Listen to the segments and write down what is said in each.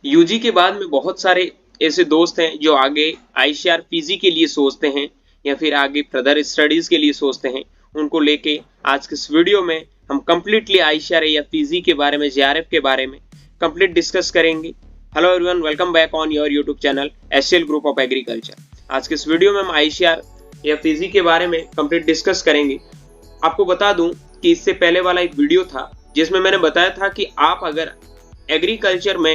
UG के बाद में बहुत सारे ऐसे दोस्त हैं जो आगे आईसीआर पीजी के लिए सोचते हैं या फिर आगे फर्दर स्टडीज के लिए सोचते हैं। उनको लेके आज के इस वीडियो में हम कंप्लीटली आईसीआर या पीजी के बारे में, जेआरएफ के बारे में कंप्लीट डिस्कस करेंगे। Hello everyone, welcome back on your YouTube channel SL group of agriculture. आज के इस वीडियो में हम आईसीआर या पीजी के बारे में कंप्लीट डिस्कस करेंगे। आपको बता दूं कि इससे पहले वाला एक वीडियो था जिसमें मैंने बताया था कि आप अगर एग्रीकल्चर में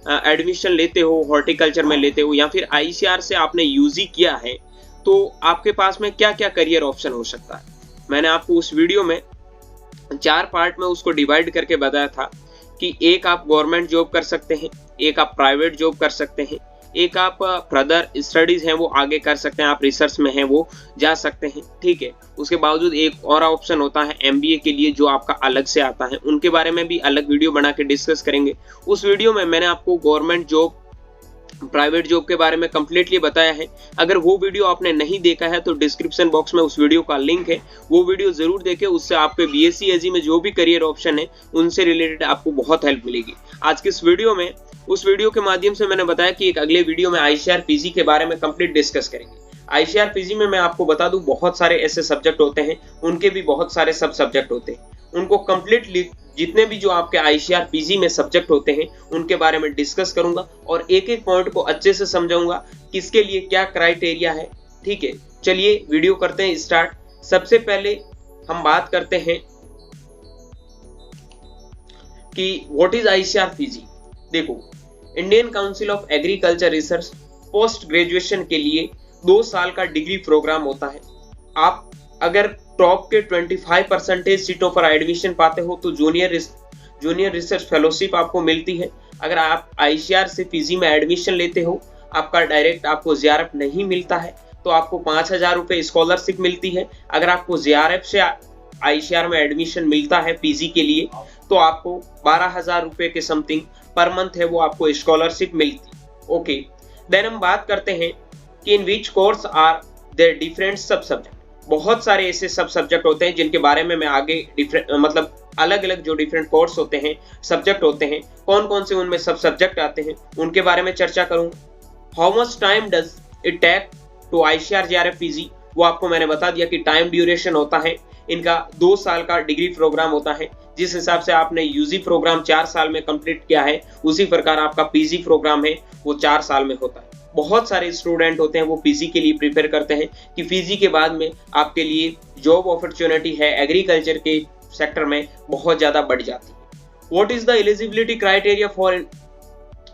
एडमिशन लेते हो, हॉर्टिकल्चर में लेते हो या फिर आईसीआर से आपने यूजी किया है तो आपके पास में क्या क्या करियर ऑप्शन हो सकता है। मैंने आपको उस वीडियो में 4 पार्ट में उसको डिवाइड करके बताया था कि एक आप गवर्नमेंट जॉब कर सकते हैं, एक आप प्राइवेट जॉब कर सकते हैं, एक आप फर्दर स्टडीज हैं वो आगे कर सकते हैं, आप रिसर्च में हैं वो जा सकते हैं। ठीक है, उसके बावजूद एक और ऑप्शन होता है एमबीए के लिए जो आपका अलग से आता है, उनके बारे में भी अलग वीडियो बना के डिस्कस करेंगे। उस वीडियो में मैंने आपको गवर्नमेंट जॉब, प्राइवेट जॉब के बारे में कंप्लीटली बताया है। अगर वो वीडियो आपने नहीं देखा है तो डिस्क्रिप्शन बॉक्स में उस वीडियो का लिंक है, वो वीडियो जरूर देखें। उससे आपके बीएससी एजी में जो भी करियर ऑप्शन है उनसे रिलेटेड आपको बहुत हेल्प मिलेगी। आज के इस वीडियो में, उस वीडियो के माध्यम से मैंने बताया कि एक अगले वीडियो में आईसीआर पीजी के बारे में कंप्लीट डिस्कस करेंगे। आईसीआर पीजी में मैं आपको बता दूं बहुत सारे ऐसे सब्जेक्ट होते हैं, उनके भी बहुत सारे सब सब्जेक्ट होते हैं। उनको कंप्लीटली जितने भी जो आपके आईसीआर पीजी में सब्जेक्ट होते हैं उनके बारे में डिस्कस करूंगा और एक एक पॉइंट को अच्छे से समझाऊंगा किसके लिए क्या क्राइटेरिया है। ठीक है, चलिए वीडियो करते हैं स्टार्ट। सबसे पहले हम बात करते हैं कि व्हाट इज आईसीआर पीजी। देखो, Indian council of agriculture research post graduation के लिए 2 साल का डिग्री प्रोग्राम होता है। आप अगर टॉप के 25% सीटों पर एडमिशन पाते हो तो जूनियर रिसर्च फेलोशिप आपको मिलती है। अगर आप आईसीआर से पीजी में एडमिशन लेते हो, आपका डायरेक्ट आपको जेआरएफ नहीं मिलता है तो आपको 5,000 रुपए स्कॉलरशिप मिलती है। अगर आपको जेआरएफ से आईसीआर में एडमिशन मिलता है पीजी के लिए तो आपको 12,000 रुपए के समथिंग पर मंथ है वो आपको स्कॉलरशिप मिलती। ओके, देन हम बात करते हैं कि in which course are there different सब सब्जेक्ट। बहुत सारे ऐसे सब सब्जेक्ट होते हैं जिनके बारे में मैं आगे मतलब अलग अलग जो डिफरेंट कोर्स होते हैं, सब्जेक्ट होते हैं, कौन कौन से उनमें सब सब्जेक्ट आते हैं उनके बारे में चर्चा करूंगा। How much time does it take to ICR JRF PG, वो आपको मैंने बता दिया कि टाइम ड्यूरेशन होता है इनका 2 साल का डिग्री प्रोग्राम होता है। जिस हिसाब से आपने यूजी प्रोग्राम 4 साल में कंप्लीट किया है उसी प्रकार आपका पीजी प्रोग्राम है वो 4 साल में होता है। बहुत सारे स्टूडेंट होते हैं वो पीजी के लिए प्रिपेयर करते हैं कि पीजी के बाद में आपके लिए जॉब अपॉर्चुनिटी है एग्रीकल्चर के सेक्टर में बहुत ज्यादा बढ़ जाती है। What is the eligibility criteria for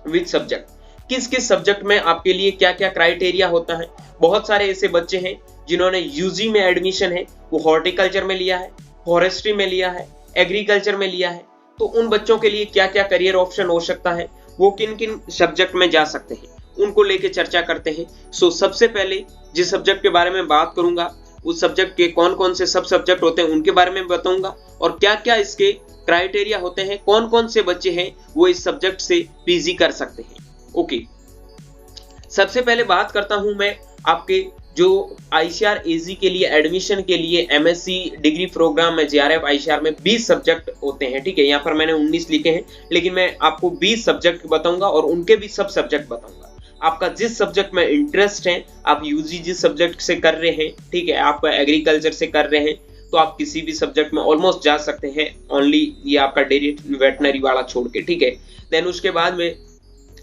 which subject, किस किस सब्जेक्ट में आपके लिए क्या क्या क्राइटेरिया होता है। बहुत सारे ऐसे बच्चे हैं जिन्होंने यूजी में एडमिशन है वो हॉर्टिकल्चर में लिया है, फॉरेस्ट्री में लिया है, एग्रीकल्चर में लिया है, तो उन बच्चों के लिए क्या क्या करियर ऑप्शन हो सकता है, वो किन किन सब्जेक्ट में जा सकते हैं, उनको लेके चर्चा करते हैं। सबसे पहले जिस सब्जेक्ट के बारे में बात करूंगा उस सब्जेक्ट के कौन कौन से सब सब्जेक्ट होते हैं उनके बारे में बताऊंगा और क्या क्या इसके क्राइटेरिया होते हैं, कौन कौन से बच्चे हैं वो इस सब्जेक्ट से पीजी कर सकते हैं। ओके, सबसे पहले बात करता हूं मैं आपके जो आईसीआर एजी के लिए एडमिशन के लिए एमएससी डिग्री प्रोग्राम में जेआरएफ आईसीआर में 20 सब्जेक्ट होते हैं। ठीक है, यहाँ पर मैंने 19 लिखे हैं लेकिन मैं आपको 20 सब्जेक्ट बताऊंगा और उनके भी सब सब्जेक्ट बताऊंगा। आपका जिस सब्जेक्ट में इंटरेस्ट है, आप यूजी जिस सब्जेक्ट से कर रहे हैं, ठीक है, आप एग्रीकल्चर से कर रहे हैं तो आप किसी भी सब्जेक्ट में ऑलमोस्ट जा सकते हैं, ओनली ये आपका डेयरी वेटनरी वाला छोड़ के। ठीक है, देन उसके बाद में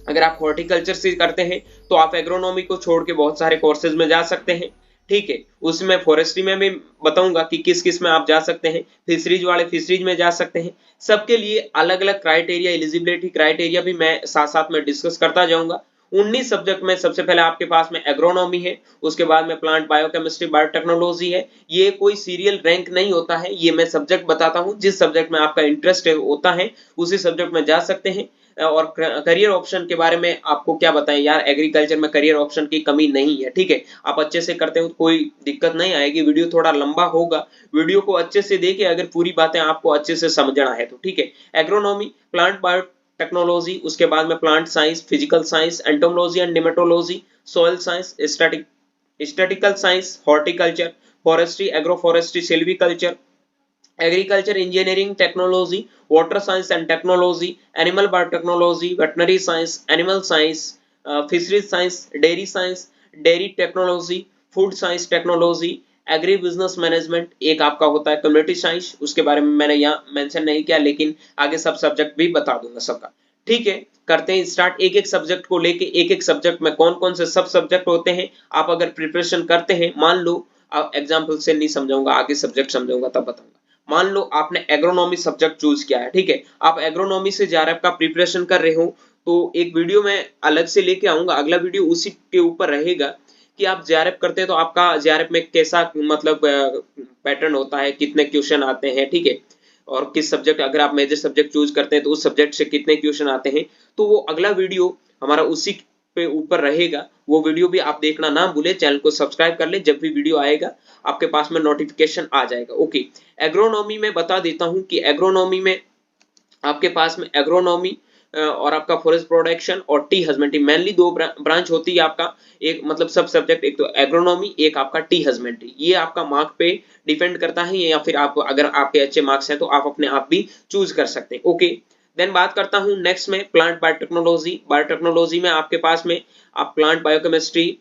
अगर आप हॉर्टिकल्चर से करते हैं तो आप एग्रोनॉमी को छोड़ के बहुत सारे कोर्सेज में जा सकते हैं। ठीक है, उसमें फॉरेस्ट्री में भी बताऊंगा कि किस किस में आप जा सकते हैं, फिशरीज वाले फिशरीज में जा सकते हैं। सबके लिए अलग अलग क्राइटेरिया, एलिजिबिलिटी क्राइटेरिया भी मैं साथ साथ में डिस्कस करता जाऊंगा। 19 सब्जेक्ट में सबसे पहले आपके पास में एग्रोनॉमी है, उसके बाद में प्लांट बायोकेमिस्ट्री, बायोटेक्नोलॉजी है। ये कोई सीरियल रैंक नहीं होता है, ये मैं सब्जेक्ट बताता हूँ, जिस सब्जेक्ट में आपका इंटरेस्ट होता है उसी सब्जेक्ट में जा सकते हैं। और करियर ऑप्शन के बारे में आपको क्या बताएं यार, एग्रीकल्चर में करियर ऑप्शन की कमी नहीं है। ठीक है, आप अच्छे से करते हो कोई दिक्कत नहीं आएगी। वीडियो थोड़ा लंबा होगा, वीडियो को अच्छे से देखिए अगर पूरी बातें आपको अच्छे से समझना है तो। ठीक है, एग्रोनॉमी, प्लांट बायो टेक्नोलॉजी, उसके बाद में plant science, physical science, entomology and nematology, soil science, statistical science, horticulture, forestry, agro forestry, silviculture, agriculture engineering technology, water science and technology, animal biotechnology, veterinary science, animal science, fisheries science, dairy technology, food science technology, agri business management, एक आपका होता है community science, उसके बारे में मैंने यहाँ mention नहीं किया, लेकिन आगे सब सब्जेक्ट भी बता दूंगा सबका। ठीक है, करते हैं स्टार्ट एक एक सब्जेक्ट को लेके। एक एक सब्जेक्ट में कौन कौन से सब सब्जेक्ट होते हैं, आप अगर प्रिपरेशन करते हैं, मान लो आप एग्जाम्पल से नहीं समझाऊंगा, आगे सब्जेक्ट समझाऊंगा तब बताऊंगा। मान लो आपने एग्रोनॉमी सब्जेक्ट चूज किया है, ठीक है, आप एग्रोनॉमी से जेआरएफ का प्रिपरेशन कर रहे हो, तो एक वीडियो मैं अलग से लेके आऊंगा, अगला वीडियो उसी के ऊपर रहेगा कि आप जेआरएफ करते हैं तो आपका जेआरएफ में कैसा मतलब पैटर्न होता है, कितने क्वेश्चन आते हैं, ठीक है, और किस सब्जेक्ट, अगर आप मेजर सब्जेक्ट चूज करते हैं तो उस सब्जेक्ट से कितने क्वेश्चन आते हैं, तो वो अगला वीडियो हमारा उसी पे ऊपर रहेगा। वो वीडियो भी आप देखना ना भूले, चैनल को सब्सक्राइब कर ले, जब भी वीडियो आएगा आपके पास में नोटिफिकेशन आ जाएगा। ओके, एग्रोनॉमी में बता देता हूं कि एग्रोनॉमी में आपके पास में एग्रोनॉमी और आपका फॉरेस्ट प्रोडक्शन और टी हस्बेंड्री, मेनली दो ब्रांच होती है आपका, एक मतलब सब सब्जेक्ट, एक तो एग्रोनॉमी, एक आपका टी हस्बेंड्री। ये आपका मार्क पे डिपेंड करता है, या फिर आप अगर आपके अच्छे मार्क्स हैं तो आप अपने आप भी चूज कर सकते हैं। ओके, देन बात करता हूं नेक्स्ट में प्लांट बायोटेक्नोलॉजी। बायोटेक्नोलॉजी में आपके पास में आप प्लांट बायोकेमिस्ट्री,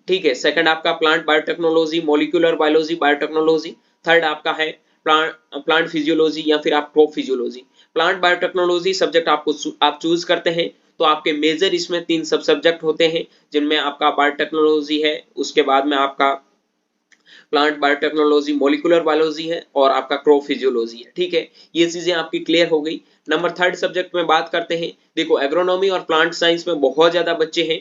ठीक है, सेकंड आपका plant biotechnology, molecular biology, biotechnology, third आपका है प्लांट फिजियोलॉजी या फिर आप crop physiology. Plant biotechnology subject आप चूज करते हैं तो आपके मेजर इसमें तीन सब सब्जेक्ट होते हैं, जिनमें आपका बायोटेक्नोलॉजी है, उसके बाद में आपका प्लांट बायोटेक्नोलॉजी, मॉलिक्यूलर बायोलॉजी है, और आपका क्रॉप फिजियोलॉजी है। ठीक है, ये चीजें आपकी क्लियर हो गई। नंबर थर्ड सब्जेक्ट में बात करते हैं। देखो, एग्रोनॉमी और प्लांट साइंस में बहुत ज्यादा बच्चे हैं,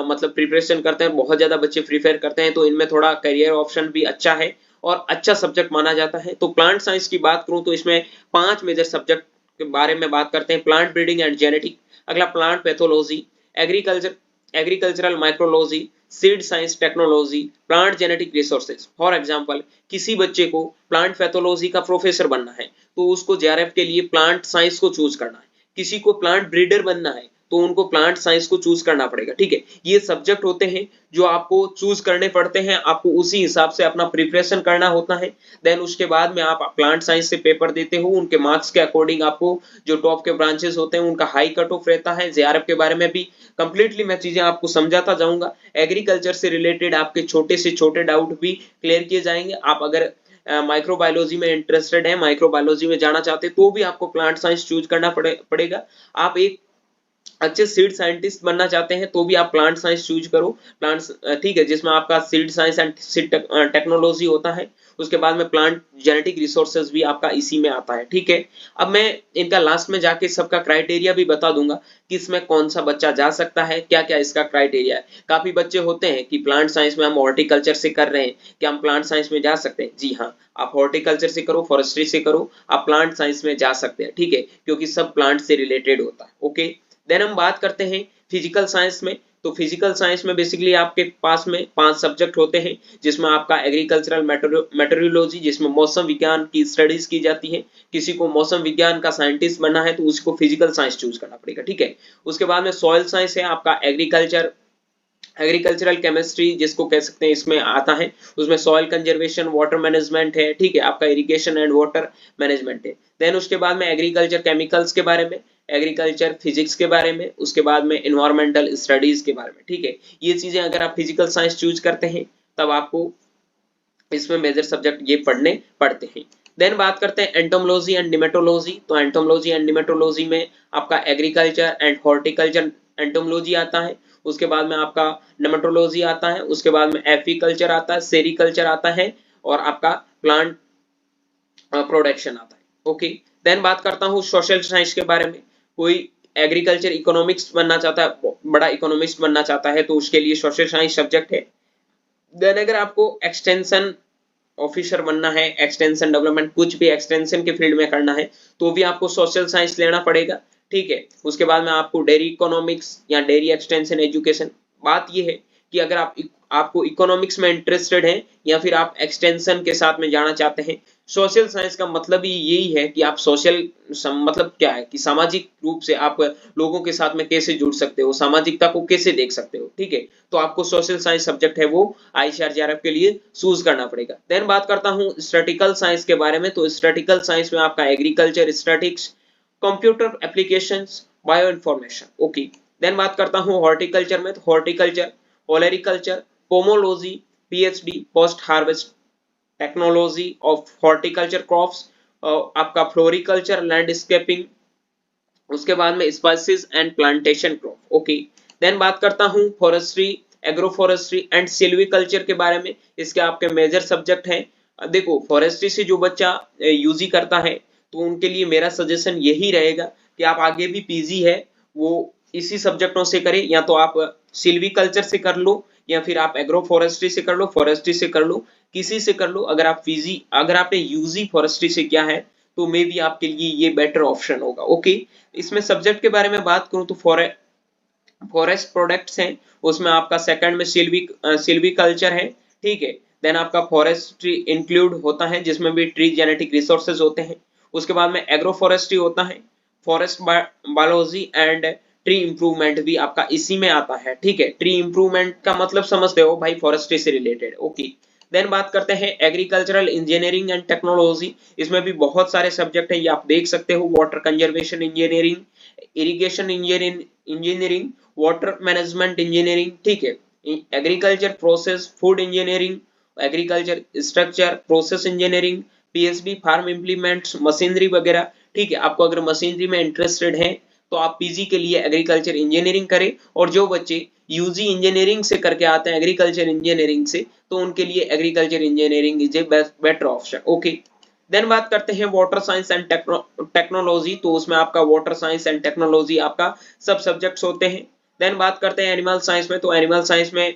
मतलब प्रिपरेशन करते हैं, बहुत ज्यादा बच्चे प्रीफेयर करते हैं, तो इनमें थोड़ा करियर ऑप्शन भी अच्छा है और अच्छा सब्जेक्ट माना जाता है। तो प्लांट साइंस की बात करूं तो इसमें 5 मेजर सब्जेक्ट के बारे में बात करते हैं। प्लांट ब्रीडिंग एंड जेनेटिक, अगला plant pathology, agricultural micrology, seed science technology, plant genetic resources. For example, किसी बच्चे को प्लांट पैथोलॉजी का प्रोफेसर बनना है तो उसको जेआरएफ के लिए प्लांट साइंस को चूज करना है। किसी को प्लांट ब्रीडर बनना है तो उनको प्लांट साइंस को चूज करना पड़ेगा। ठीक है, ये सब्जेक्ट होते हैं जो आपको चूज करने पड़ते हैं, आपको उसी हिसाब से अपना प्रिपरेशन करना होता है। देन उसके बाद में आप प्लांट साइंस से पेपर देते हो, उनके मार्क्स के अकॉर्डिंग आपको जो टॉप के ब्रांचेस होते हैं उनका हाई कट ऑफ रहता है। जेआरएफ के बारे में भी कंप्लीटली मैं चीजें आपको समझाता जाऊंगा। एग्रीकल्चर से रिलेटेड आपके छोटे से छोटे डाउट भी क्लियर किए जाएंगे। आप अगर माइक्रोबायोलॉजी में इंटरेस्टेड है, माइक्रोबायोलॉजी में जाना चाहते हैं, तो भी आपको प्लांट साइंस चूज करना पड़ेगा। आप एक अच्छे सीड साइंटिस्ट बनना चाहते हैं तो भी आप प्लांट साइंस चूज करो। प्लांट्स, ठीक है, जिसमें आपका seed science and seed technology होता है। उसके बाद में प्लांट जेनेटिक रिसोर्सेज भी आपका इसी में आता है। ठीक है, अब मैं इनका लास्ट में जाके सबका क्राइटेरिया भी बता दूंगा कि इसमें कौन सा बच्चा जा सकता है, क्या क्या इसका क्राइटेरिया है। काफी बच्चे होते हैं कि प्लांट साइंस में हम हॉर्टिकल्चर से कर रहे हैं, क्या हम प्लांट साइंस में जा सकते हैं? जी हाँ, आप हॉर्टिकल्चर से करो, फॉरेस्ट्री से करो, आप प्लांट साइंस में जा सकते हैं। ठीक है, क्योंकि सब प्लांट से रिलेटेड होता है। ओके, देन हम बात करते हैं फिजिकल साइंस में। तो फिजिकल साइंस में बेसिकली आपके पास में 5 सब्जेक्ट होते हैं, जिसमें आपका एग्रीकल्चरल मेटेरियोलॉजी, जिसमें मौसम विज्ञान की स्टडीज की जाती है। किसी को मौसम विज्ञान का साइंटिस्ट बनना है तो उसको फिजिकल साइंस चूज करना पड़ेगा। ठीक है, उसके बाद में सॉइल साइंस है आपका, एग्रीकल्चरल केमिस्ट्री जिसको कह सकते हैं, इसमें आता है। उसमें सॉइल कंजर्वेशन, वाटर मैनेजमेंट है, ठीक है, आपका इरिगेशन एंड वाटर मैनेजमेंट है। देन उसके बाद में एग्रीकल्चर केमिकल्स के बारे में, एग्रीकल्चर फिजिक्स के बारे में, उसके बाद में इन्वायरमेंटल स्टडीज के बारे में। ठीक है, ये चीजें अगर आप फिजिकल साइंस चूज करते हैं तब आपको इसमें मेजर सब्जेक्ट ये पढ़ने पड़ते हैं। देन बात करते हैं एंटोमोलॉजी एंड निमेटोलॉजी। तो एंटोमोलॉजी एंड निमेटोलॉजी में आपका एग्रीकल्चर एंड हॉर्टिकल्चर एंटोमोलॉजी आता है। उसके बाद में आपका निमेटोलॉजी आता है, उसके बाद में एफिकल्चर आता है, सेरिकल्चर आता है, और आपका प्लांट प्रोडक्शन आता है। ओके, देन बात करता हूँ सोशल साइंस के बारे में। कोई एग्रीकल्चर इकोनॉमिक्स बनना चाहता है, बड़ा इकोनॉमिस्ट बनना चाहता है, तो उसके लिए सोशल साइंस सब्जेक्ट है। देन अगर आपको एक्सटेंशन ऑफिसर बनना है, एक्सटेंशन डेवलपमेंट, कुछ भी एक्सटेंशन के फील्ड में करना है, तो भी आपको सोशल साइंस लेना पड़ेगा। ठीक है, उसके बाद में आपको डेयरी इकोनॉमिक्स या डेयरी एक्सटेंशन एजुकेशन। बात ये है कि अगर आपको इकोनॉमिक्स में इंटरेस्टेड है या फिर आप एक्सटेंशन के साथ में जाना चाहते हैं, सोशल साइंस का मतलब ही यही है कि आप सोशल मतलब क्या है कि सामाजिक रूप से आप लोगों के साथ में कैसे जुड़ सकते हो, सामाजिकता को कैसे देख सकते हो, ठीक है। तो आपको सोशल साइंस सब्जेक्ट है वो आईसीआरजीआरएफ के लिए चूज करना पड़ेगा। देन बात करता हूँ स्टैटिकल साइंस के बारे में। तो स्टैटिकल साइंस में आपका agriculture, statics, computer applications, bio information, okay. Then बात करता हूँ हॉर्टिकल्चर में। तो horticulture, olericulture, pomology, PhD, post harvest technology of horticulture crops, आपका फ्लोरिकल्चर, लैंडस्केपिंग, उसके बाद में spices and plantation crop, okay. Then बात करता हूँ forestry, agro forestry and silviculture के बारे में। इसके आपके मेजर सब्जेक्ट हैं। देखो फॉरेस्ट्री से जो बच्चा यूजी करता है तो उनके लिए मेरा सजेशन यही रहेगा कि आप आगे भी पीजी है वो इसी सब्जेक्टों से करें, या तो आप सिल्वीकल्चर से कर लो या फिर आप एग्रो फॉरेस्ट्री से कर लो, फॉरेस्ट्री से कर लो, किसी से कर लो। अगर आप पीजी, अगर आपने यूजी फॉरेस्ट्री से किया है तो मे बी आपके लिए ये बेटर ऑप्शन होगा, ओके। इसमें सब्जेक्ट के बारे में बात करूं तो फॉरेस्ट प्रोडक्ट्स हैं, उसमें आपका सेकंड में सिल्वी कल्चर है, ठीक है। देन आपका फॉरेस्ट्री इंक्लूड होता है जिसमें भी ट्री जेनेटिक रिसोर्सेज होते हैं। उसके बाद में एग्रो फॉरेस्ट्री होता है, forest biology and tree improvement भी आपका इसी में आता है, ठीक है। ट्री इंप्रूवमेंट का मतलब समझते हो भाई, फॉरेस्ट्री से रिलेटेड, ओके। देन बात करते हैं एग्रीकल्चरल इंजीनियरिंग एंड टेक्नोलॉजी। इसमें भी बहुत सारे सब्जेक्ट हैं, ये आप देख सकते हो। Water conservation engineering, irrigation engineering, water management engineering, ठीक है। Agriculture process, food engineering, agriculture structure process engineering, PhD farm implements, machinery वगैरह, ठीक है। आपको अगर मशीनरी में इंटरेस्टेड है तो आप पीजी के लिए एग्रीकल्चर इंजीनियरिंग करें। और जो बच्चे यूजी इंजीनियरिंग से करके आते हैं एग्रीकल्चर इंजीनियरिंग से, तो उनके लिए agriculture engineering is a better option, okay. Then बात करते हैं वाटर साइंस एंड टेक्नोलॉजी। तो उसमें आपका वाटर साइंस एंड टेक्नोलॉजी आपका सब सब्जेक्ट्स होते हैं। देन बात करते हैं एनिमल साइंस में। तो एनिमल साइंस में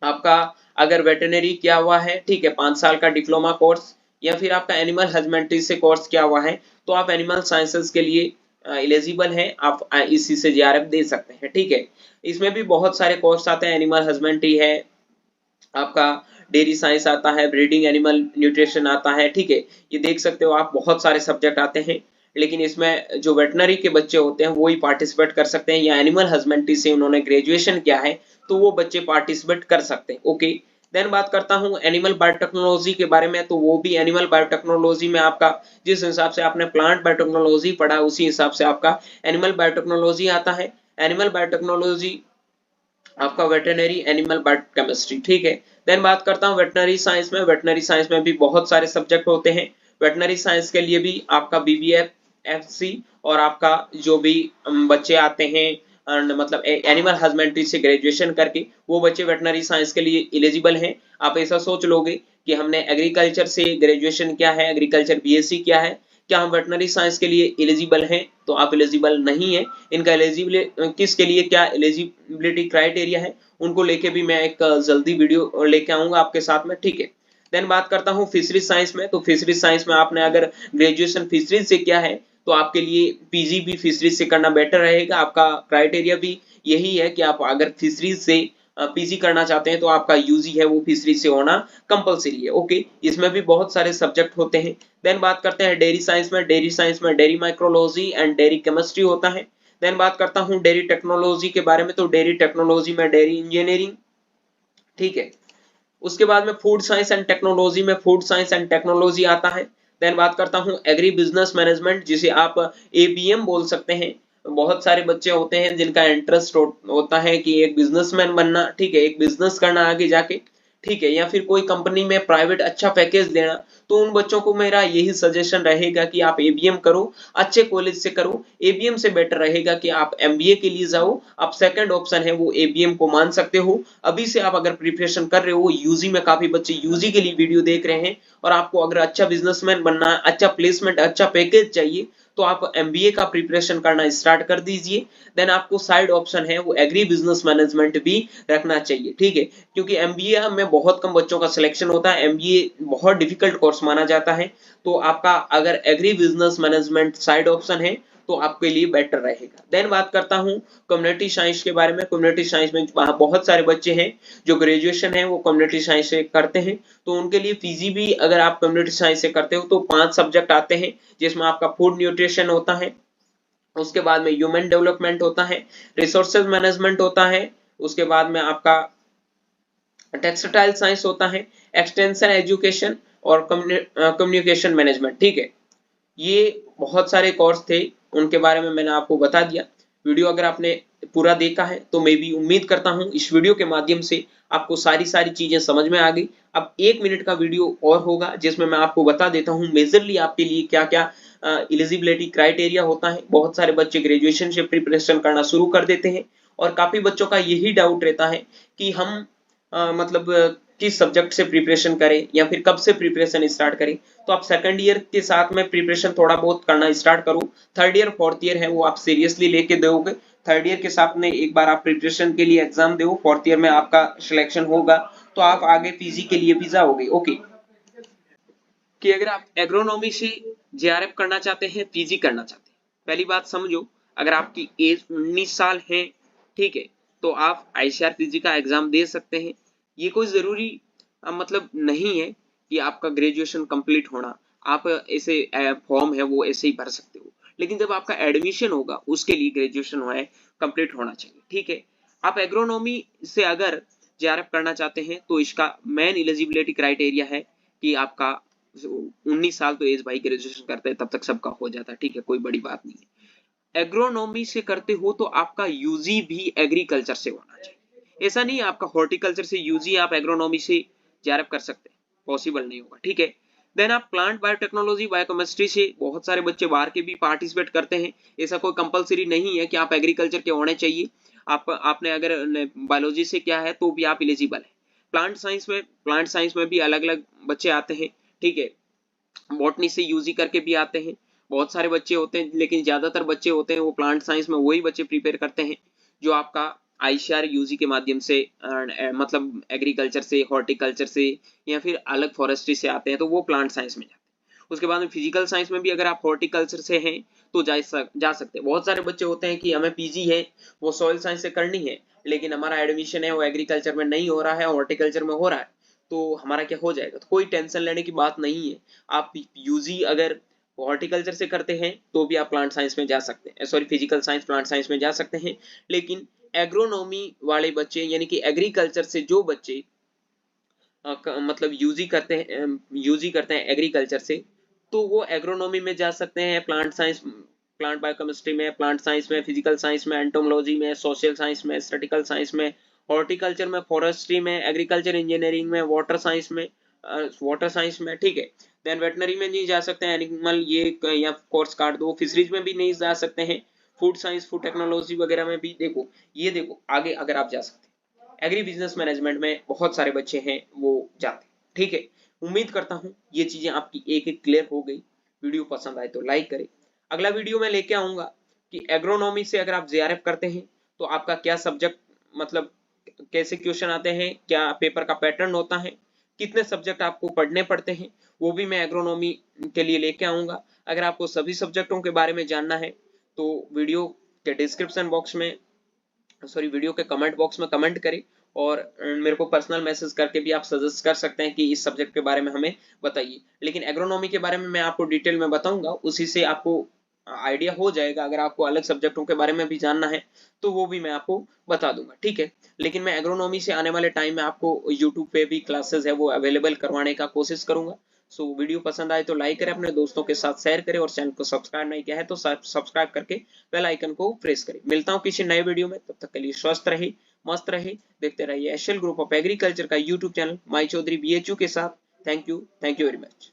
आपका अगर वेटरनरी किया हुआ है, ठीक है, 5 साल का डिप्लोमा कोर्स, या फिर आपका एनिमल हस्बेंड्री से कोर्स किया हुआ है, तो आप एनिमल साइंसेस के लिए एलिजिबल हैं, आप इसी से जेआरएफ दे सकते हैं, ठीक है। इसमें भी बहुत सारे कोर्स आते हैं, एनिमल हस्बेंड्री है, आपका डेयरी साइंस आता है, ब्रीडिंग एनिमल न्यूट्रिशन आता है, ठीक है। ये देख सकते हो आप, बहुत सारे सब्जेक्ट आते हैं। लेकिन इसमें जो वेटनरी के बच्चे होते हैं वो ही पार्टिसिपेट कर सकते हैं, या एनिमल हस्बेंड्री से उन्होंने ग्रेजुएशन किया है तो वो बच्चे पार्टिसिपेट कर सकते हैं, ओके। देन बात करता हूँ एनिमल बायोटेक्नोलॉजी के बारे में। तो वो भी एनिमल बायोटेक्नोलॉजी में आपका जिस हिसाब से आपने प्लांट बायोटेक्नोलॉजी पढ़ा उसी हिसाब से आपका एनिमल बायोटेक्नोलॉजी आता है। एनिमल बायोटेक्नोलॉजी आपका वेटरनरी एनिमल बायोकेमिस्ट्री, ठीक है। देन बात करता हूँ वेटनरी साइंस में। वेटनरी साइंस में भी बहुत सारे सब्जेक्ट होते हैं। वेटनरी साइंस के लिए भी आपका बीबीएफ एफसी और आपका जो भी बच्चे आते हैं मतलब एनिमल हस्बेंड्री से ग्रेजुएशन करके, वो बच्चे वेटनरी साइंस के लिए एलिजिबल हैं। आप ऐसा सोच लोगे कि हमने एग्रीकल्चर से ग्रेजुएशन किया है, एग्रीकल्चर बीएससी किया है, क्या हम वेटनरी साइंस के लिए एलिजिबल हैं? तो आप एलिजिबल नहीं है। इनका एलिजिबिलिटी किसके लिए, क्या एलिजिबिलिटी क्राइटेरिया है, उनको लेके भी मैं एक जल्दी वीडियो लेके आऊंगा आपके साथ में, ठीक है। देन बात करता हूँ फिशरीज साइंस में। तो फिशरीज साइंस में आपने अगर ग्रेजुएशन फिशरीज से किया है तो आपके लिए पीजी भी फिशरीज से करना बेटर रहेगा। आपका क्राइटेरिया भी यही है कि आप अगर फिशरीज से पीजी करना चाहते हैं तो आपका यूजी है वो फिशरीज से होना कंपलसरी है, ओके। इसमें भी बहुत सारे सब्जेक्ट होते हैं। देन बात करते हैं डेयरी साइंस में। डेयरी साइंस में dairy micrology and dairy chemistry होता है। देन बात करता हूँ डेयरी टेक्नोलॉजी के बारे में। तो डेयरी टेक्नोलॉजी में डेयरी इंजीनियरिंग, ठीक है। उसके बाद में फूड साइंस एंड टेक्नोलॉजी में फूड साइंस एंड टेक्नोलॉजी आता है। देन बात करता हूँ एग्री बिजनेस मैनेजमेंट, जिसे आप एबीएम बोल सकते हैं। बहुत सारे बच्चे होते हैं जिनका इंटरेस्ट होता है कि एक बिजनेसमैन बनना, ठीक है, एक बिजनेस करना आगे जाके, ठीक है, या फिर कोई कंपनी में प्राइवेट अच्छा पैकेज देना। तो उन बच्चों को मेरा यही सजेशन रहेगा कि आप एबीएम करो, अच्छे कॉलेज से करो। एबीएम से बेटर रहेगा कि आप एमबीए के लिए जाओ। आप सेकंड ऑप्शन है वो एबीएम को मान सकते हो। अभी से आप अगर प्रिपरेशन कर रहे हो, यूजी में काफी बच्चे यूजी के लिए वीडियो देख रहे हैं, और आपको अगर अच्छा बिजनेसमैन बनना है, अच्छा प्लेसमेंट, अच्छा पैकेज चाहिए, तो आप एमबीए का प्रिपरेशन करना स्टार्ट कर दीजिए। देन आपको साइड ऑप्शन है वो एग्री बिजनेस मैनेजमेंट भी रखना चाहिए, ठीक है। क्योंकि एमबीए में बहुत कम बच्चों का सिलेक्शन होता है, एमबीए बहुत डिफिकल्ट कोर्स माना जाता है। तो आपका अगर agree business management side option है तो आपके लिए बेटर रहेगा। देन बात करता हूँ कम्युनिटी साइंस के बारे में। कम्युनिटी साइंस में बहुत सारे बच्चे हैं जो ग्रेजुएशन है वो कम्युनिटी साइंस से करते हैं, तो उनके लिए पीजी भी अगर आप कम्युनिटी साइंस से करते हो तो 5 सब्जेक्ट आते हैं, जिसमें आपका फूड न्यूट्रिशन होता है, उसके बाद में ह्यूमन डेवलपमेंट होता है, रिसोर्सेज मैनेजमेंट होता है, उसके बाद में आपका टेक्सटाइल साइंस होता है, एक्सटेंशन एजुकेशन और कम्युनिकेशन मैनेजमेंट। ठीक है, ये बहुत सारे कोर्स थे, उनके बारे में मैंने आपको बता दिया। वीडियो अगर आपने पूरा देखा है तो मैं भी उम्मीद करता हूं इस वीडियो के माध्यम से आपको सारी चीजें समझ में आ गई। अब 1 मिनट का वीडियो और होगा जिसमें मैं आपको बता देता हूं मेजरली आपके लिए क्या क्या एलिजिबिलिटी क्राइटेरिया होता है। बहुत सारे बच्चे ग्रेजुएशन से प्रिपरेशन करना शुरू कर देते हैं और काफी बच्चों का यही डाउट रहता है कि हम मतलब किस सब्जेक्ट से प्रिपरेशन करें या फिर कब से प्रिपरेशन स्टार्ट करें। तो आप सेकंड ईयर के साथ में प्रिपरेशन थोड़ा बहुत करना स्टार्ट करो। थर्ड ईयर फोर्थ ईयर है वो आप सीरियसली लेके दोगे। थर्ड ईयर के साथ में एक बार आप प्रिपरेशन के लिए एग्जाम दो, फोर्थ ईयर में आपका सिलेक्शन होगा तो आप आगे पीजी के लिए भी जाओगे। ओके, कि अगर आप एग्रोनॉमी से जेआरएफ करना चाहते हैं, पीजी करना चाहते हैं, पहली बात समझो, अगर आपकी एज 19 साल है, ठीक है, तो आप आईसीआर पीजी का एग्जाम दे सकते हैं। ये कोई जरूरी मतलब नहीं है कि आपका ग्रेजुएशन कंप्लीट होना, आप ऐसे फॉर्म है वो ऐसे ही भर सकते हो, लेकिन जब आपका एडमिशन होगा उसके लिए ग्रेजुएशन है कंप्लीट होना चाहिए। ठीक है, आप एग्रोनॉमी से अगर जेआरएफ करना चाहते हैं तो इसका मेन एलिजिबिलिटी क्राइटेरिया है कि आपका 19 साल, तो एज भाई ग्रेजुएशन करते हैं तब तक सबका हो जाता है। ठीक है, कोई बड़ी बात नहीं है। एग्रोनॉमी से करते हो तो आपका यूजी भी एग्रीकल्चर से होना चाहिए। ऐसा नहीं है आपका हॉर्टिकल्चर से यूजी आप एग्रोनॉमी से जेआरएफ कर सकते हैं, पॉसिबल नहीं होगा। ठीक है, देन आप प्लांट बायोटेक्नोलॉजी बायोकेमिस्ट्री से बहुत सारे बच्चे बाहर के भी पार्टिसिपेट करते हैं। ऐसा कोई कंपलसरी नहीं है कि आप एग्रीकल्चर के होने चाहिए। आपने अगर बायोलॉजी से किया है तो भी आप एलिजिबल है। प्लांट साइंस में भी अलग अलग बच्चे आते हैं। ठीक है, बॉटनी से यूजी करके भी आते हैं, बहुत सारे बच्चे होते हैं, लेकिन ज्यादातर बच्चे होते हैं वो प्लांट साइंस में वही बच्चे प्रिपेयर करते हैं जो आपका आईसीआर यूजी के माध्यम से मतलब एग्रीकल्चर से, हॉर्टिकल्चर से या फिर अलग फॉरेस्ट्री से आते हैं, तो वो प्लांट साइंस में जाते हैं। उसके बाद में फिजिकल साइंस में भी अगर आप हॉर्टिकल्चर से हैं तो जा सकते हैं। बहुत सारे बच्चे होते हैं कि हमें पीजी है वो सॉइल साइंस से करनी है, लेकिन हमारा एडमिशन है वो एग्रीकल्चर में नहीं हो रहा है, हॉर्टिकल्चर में हो रहा है, तो हमारा क्या हो जाएगा। तो कोई टेंशन लेने की बात नहीं है। आप यूजी अगर हॉर्टिकल्चर से करते हैं तो भी आप प्लांट साइंस में जा सकते हैं, sorry physical science plant science में जा सकते हैं। लेकिन एग्रोनॉमी वाले बच्चे यानी कि एग्रीकल्चर से जो बच्चे मतलब यूजी करते हैं एग्रीकल्चर से, तो वो एग्रोनॉमी में जा सकते हैं, प्लांट साइंस, प्लांट बायोकेमिस्ट्री में, प्लांट साइंस में, फिजिकल साइंस में, एंटोमोलॉजी में, सोशल साइंस में, स्टैटिकल साइंस में, हॉर्टिकल्चर में, फॉरेस्ट्री में, एग्रीकल्चर इंजीनियरिंग में, वाटर साइंस में। ठीक है, देन वेटनरी में नहीं जा सकते हैं, एनिमल ये या कोर्स काट दो, फिशरीज में भी नहीं जा सकते हैं, फूड साइंस, फूड टेक्नोलॉजी वगैरह में भी देखो, ये देखो आगे अगर आप जा सकते हैं। एग्री बिजनेस मैनेजमेंट में बहुत सारे बच्चे हैं वो जाते हैं। ठीक है, उम्मीद करता हूं ये चीजें आपकी एक एक क्लियर हो गई। वीडियो पसंद आए तो लाइक करें। अगला वीडियो में लेके आऊंगा कि एग्रोनॉमी से अगर आप जेआरएफ करते हैं तो आपका क्या सब्जेक्ट, मतलब कैसे क्वेश्चन आते हैं, क्या पेपर का पैटर्न होता है, कितने सब्जेक्ट आपको पढ़ने पड़ते हैं, वो भी मैं एग्रोनॉमी के लिए लेके आऊंगा। अगर आपको सभी सब्जेक्टों के बारे में जानना है तो वीडियो के डिस्क्रिप्शन बॉक्स में, सॉरी वीडियो के कमेंट बॉक्स में कमेंट करें और मेरे को पर्सनल मैसेज करके भी आप सजेस्ट कर सकते हैं कि इस सब्जेक्ट के बारे में हमें बताइए। लेकिन एग्रोनॉमी के बारे में मैं आपको डिटेल में बताऊंगा, उसी से आपको आइडिया हो जाएगा। अगर आपको अलग सब्जेक्टों के बारे में भी जानना है तो वो भी मैं आपको बता दूंगा। ठीक है, लेकिन मैं एग्रोनॉमी से आने वाले टाइम में आपको यूट्यूब पे भी क्लासेस है वो अवेलेबल करवाने का कोशिश करूंगा। सो वीडियो पसंद आए तो लाइक करें, अपने दोस्तों के साथ शेयर करें और चैनल को सब्सक्राइब नहीं किया है तो सब्सक्राइब करके बेल आइकन को प्रेस करें। मिलता हूं किसी नए वीडियो में, तब तक के लिए स्वस्थ रहे, मस्त रहे, देखते रहिए एशियल ग्रुप ऑफ एग्रीकल्चर का यूट्यूब चैनल माई चौधरी BHU के साथ। Thank you very much.